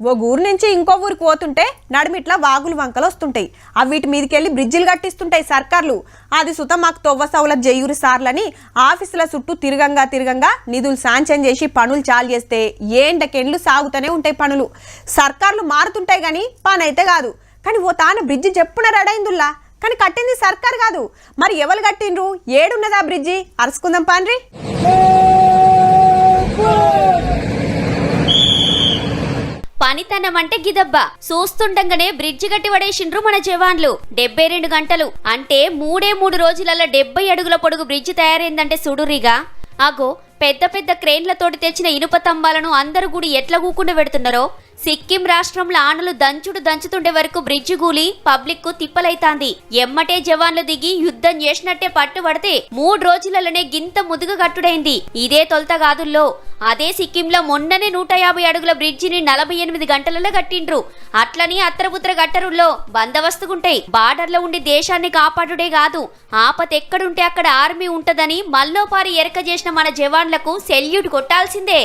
ఓ ఊరు నుంచి ఇంకో ఊరికి పోతుంటే నడిమిట్లా వాగులు వంకలు వస్తుంటాయి. అవి వీటి మీదకెళ్ళి బ్రిడ్జిలు కట్టిస్తుంటాయి సర్కార్లు. అది సుత మాకు తొవ్వ సౌలత్ జయ్యూరి సార్లని ఆఫీసుల చుట్టూ తిరగంగా నిధులు శాంక్షన్ చేసి పనులు చాలు చేస్తే ఏండకెండ్లు సాగుతూనే ఉంటాయి పనులు. సర్కార్లు మారుతుంటాయి కానీ పని అయితే కాదు. కానీ ఓ తాన బ్రిడ్జి చెప్పున రెడైందుల్లా, కానీ కట్టింది సర్కార్ కాదు. మరి ఎవరు కట్టిండ్రు, ఏడున్నదా బ్రిడ్జి? అరుసుకుందాం పాన్రి. పనితనం అంటే గిదబ్బా. చూస్తుండగానే బ్రిడ్జి కట్టి పడేసిండ్రు మన జవాన్లు. 72 గంటలు అంటే 3 రోజులలో 70 అడుగుల పొడుగు బ్రిడ్జి తయారైందంటే సుడురిగా. అగో పెద్ద పెద్ద క్రేన్లతోటి తెచ్చిన ఇనుప తంబాలను అందరూ గుడి ఎట్లా కూకుండా పెడుతున్నారో. సిక్కిం రాష్ట్రంలో ఆనలు దంచుతుండే వరకు బ్రిడ్జి గూలి పబ్లిక్ కు తిప్పలైతాంది. ఎమ్మటే జవాన్లు దిగి యుద్ధం చేసినట్టే పట్టుబడితే 3 రోజులలోనే గింత ముదుగు కట్టుడైంది. ఇదే తొలత కాదుల్లో. అదే సిక్కింలో మొన్ననే 150 అడుగుల బ్రిడ్జిని 48 గంటలలో కట్టిండ్రు. అట్లని అత్రపుత్ర గట్టరుల్లో బందవస్తుకుంటాయి. బార్డర్లో ఉండి దేశాన్ని కాపాడుడే కాదు, ఆపత ఎక్కడుంటే అక్కడ ఆర్మీ ఉంటదని మల్లోపారి ఎరక చేసిన మన జవాన్లకు సెల్యూట్ కొట్టాల్సిందే.